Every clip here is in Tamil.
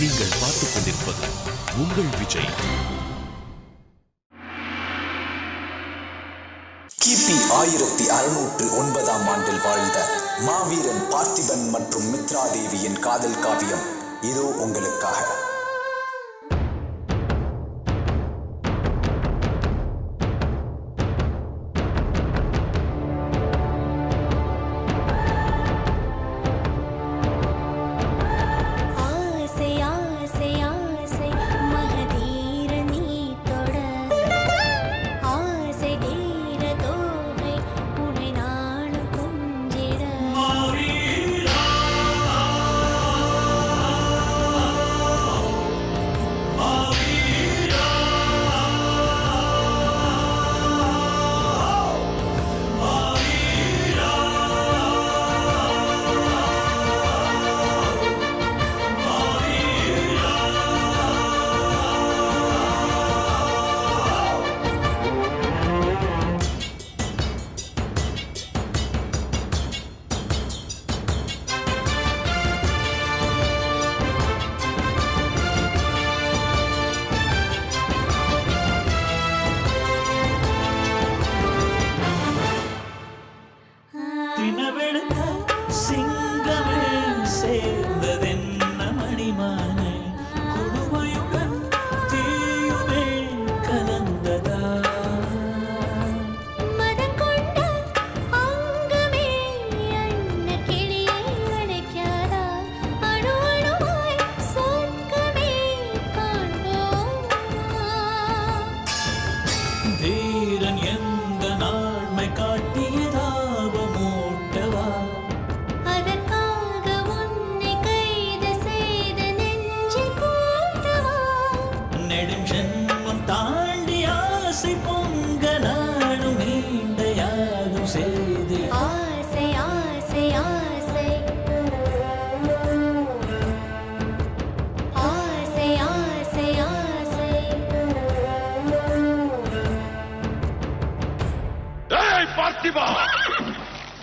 நீங்கள் பார்த்துக் கொண்டிருப்பது உங்கள் விஜய். கிபி 1609 வாழ்ந்த மாவீரன் பார்த்திபன் மற்றும் மித்ரா தேவியின் காதல் காவியம் இதோ உங்களுக்காக.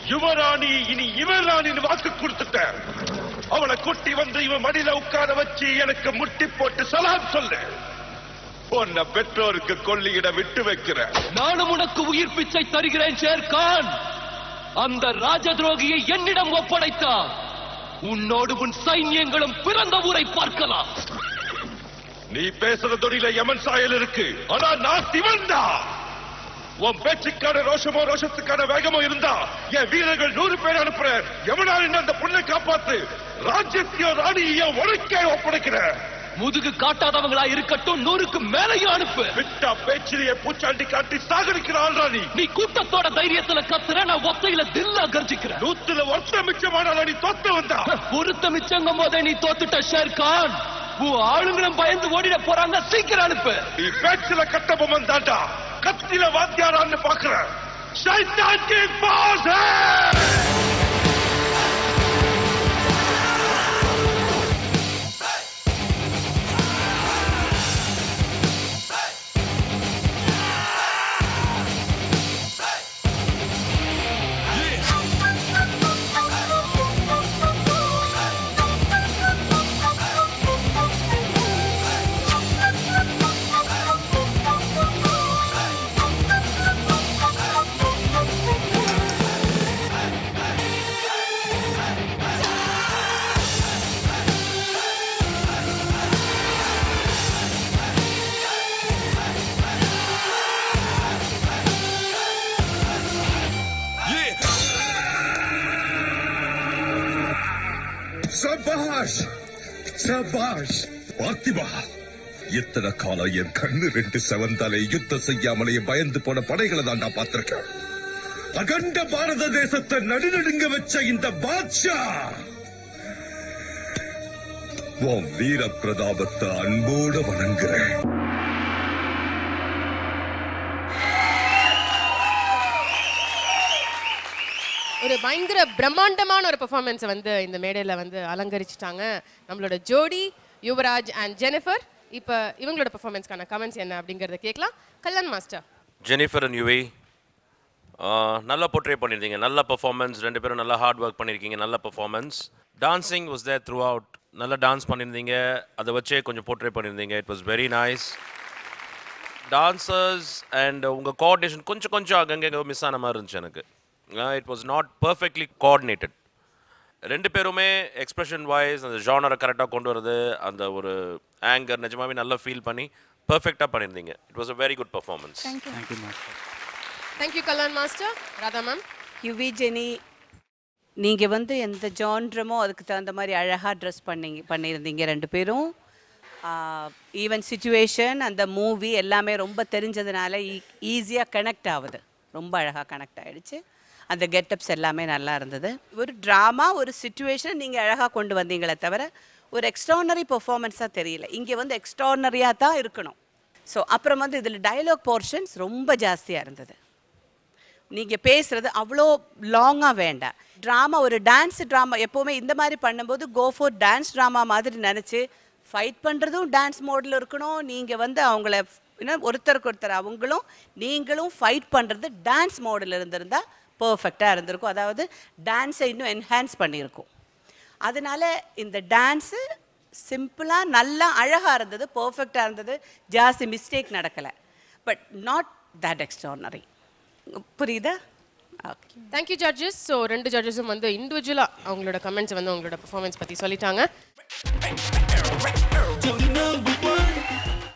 யுவராணி இனி இவராணின்னு வாக்கு கொடுத்துட்டேன். அவளை கொட்டி வந்து இவன் மடியில உட்கார வச்சு எனக்கு முட்டி போட்டு சலாம் சொல்லு. உன்னை பெற்றோருக்கு கொல்லியிட விட்டு வைக்கிறேன். நானும் உனக்கு உயிர் பிச்சை தருகிறேன் ஷேர்கான். அந்த ராஜ துரோகியை என்னிடம் ஒப்படைத்தார். உன்னோடு உன் சைன்யங்களும் பிறந்த ஊரை பார்க்கலாம். நீ பேசுற தொழில யமன் சாயல் இருக்கு, ஆனா நான் சிவன்டா. உன் பேச்சுக்கான ரோஷமோ ரோஷத்துக்கான வேகமோ இருந்தா என் வீரர்கள் 100 பேர் அனுப்புறேன். எவனாலும் அந்த பொண்ணை காப்பாத்து. ராஜ்யத்தையோ ராணியோ உனக்கே ஒப்படைக்கிறேன். முதுகு காட்டாதவங்களா இருக்கட்டும், 100க்கு மேலையும் அனுப்பு. விட்டா பேச்சிலேயே பூச்சாண்டி காட்டி சாகடிக்கிறாள் ராணி. நீ கூட்டத்தோட தைரியத்துல கத்துற, நான் ஒத்தையில தில்லா கர்ஜிக்கிறேன். 100ல ஒருத்த மிச்சமான நீ தோத்து வந்தா. ஒருத்த மிச்சங்கும் போதே நீ தோத்துட்ட ஷேர்கான். உன் ஆளுங்களும் பயந்து ஓடிட போறாங்க. சீக்கிரம் அனுப்பு. நீ பேச்சுல கட்ட பொம்மன் தாண்டா, கத்தில வாத்தியாரான்னு பாக்குறேன். ஷைத்தான் கி பாஸ் ஹை. சபாஷ் சபாஷ் பார்த்திபா. இத்தனை காலம் என் கண்ணு 2 செவந்தாலே யுத்தம் செய்யாமலே பயந்து போன படைகளை தான் நான் பார்த்திருக்கேன். அகண்ட பாரத தேசத்தை நடுநடுங்க வச்ச இந்த பாட்ஷா உன் வீர பிரதாபத்தை அன்போடு வணங்குறேன். ஒரு பயங்கர பிரம்மாண்டமான ஒரு பெர்ஃபார்மன்ஸ் வந்து இந்த மேடையில வந்து அலங்கரிச்சிட்டாங்க நம்மளோட ஜோடி யுவராஜ் அண்ட் ஜெனிஃபர். இப்போ இவங்களோட பெர்ஃபார்மன்ஸ்க்கான கமெண்ட்ஸ் என்ன அப்படிங்கறத கேட்கலாம். Kalyan master. Jennifer and UV நல்லா போர்ட்ரே பண்ணியிருந்தீங்க, நல்ல பெர்ஃபார்மன்ஸ். 2 பேரும் நல்லா ஹார்ட் ஒர்க் பண்ணியிருக்கீங்க, நல்ல performance. Dancing was there throughout. நல்லா டான்ஸ் பண்ணியிருந்தீங்க, அதை வச்சே கொஞ்சம் போர்ட்ரே பண்ணியிருந்தீங்க. It was very nice. Dancers and உங்கள் கோஆர்டினேஷன் கொஞ்சம் அங்கங்கே மிஸ் ஆன மாதிரி இருந்துச்சு எனக்கு. It was not perfectly coordinated. ரெண்டு பேருமே எக்ஸ்பிரஷன் வாய்ஸ் அந்த ஜானரை கரெக்டாக கொண்டு வரது, அந்த ஒரு ஆங்கர் நிஜமாவே நல்லா ஃபீல் பண்ணி பர்ஃபெக்டாக பண்ணியிருந்தீங்க. It was a very good performance. Thank you Kalyan master. Radha ma'am. UV Jenny, நீங்கள் வந்து எந்த ஜான்ரமோ அதுக்கு தகுந்த மாதிரி அழகாக ட்ரெஸ் பண்ணியிருந்தீங்க ரெண்டு பேரும். ஈவன் சிச்சுவேஷன் அந்த மூவி எல்லாமே ரொம்ப தெரிஞ்சதுனால ஈஸியாக கனெக்ட் ஆகுது, ரொம்ப அழகாக கனெக்ட் ஆகிடுச்சு. அந்த கெட்டப்ஸ் எல்லாமே நல்லா இருந்தது. ஒரு ட்ராமா ஒரு சிச்சுவேஷன் நீங்கள் அழகாக கொண்டு வந்தீங்களே தவிர ஒரு எக்ஸ்ட்ரானரி பெர்ஃபார்மன்ஸாக தெரியல. இங்கே வந்து எக்ஸ்ட்ரானரியாக தான் இருக்கணும். ஸோ அப்புறம் வந்து இதில் டயலாக் போர்ஷன்ஸ் ரொம்ப ஜாஸ்தியாக இருந்தது. நீங்கள் பேசுகிறது அவ்வளோ லாங்காக வேண்டாம். ட்ராமா ஒரு டான்ஸ் ட்ராமா எப்போவுமே இந்த மாதிரி பண்ணும்போது கோ ஃபார் டான்ஸ் ட்ராமா மாதிரி நினச்சி ஃபைட் பண்ணுறதும் டான்ஸ் மோடில் இருக்கணும். நீங்கள் வந்து அவங்கள ஒருத்தருக்கு ஒருத்தர் அவங்களும் நீங்களும் ஃபைட் பண்ணுறது டான்ஸ் மோடில் இருந்திருந்தால் பர்ஃபெக்டாக இருந்திருக்கும். அதாவது டான்ஸை இன்னும் என்ஹான்ஸ் பண்ணியிருக்கும். அதனால இந்த டான்ஸு சிம்பிளாக நல்லா அழகாக இருந்தது, பர்ஃபெக்டாக இருந்தது, ஜாஸ்தி மிஸ்டேக் நடக்கலை. But not that extraordinary. புரியுதா? Okay, thank you judges. ஸோ ரெண்டு ஜட்ஜஸும் வந்து இண்டிவிஜுவலாக அவங்களோட கமெண்ட்ஸ் வந்து அவங்களோட பெர்ஃபார்மன்ஸ் பற்றி சொல்லிட்டாங்க.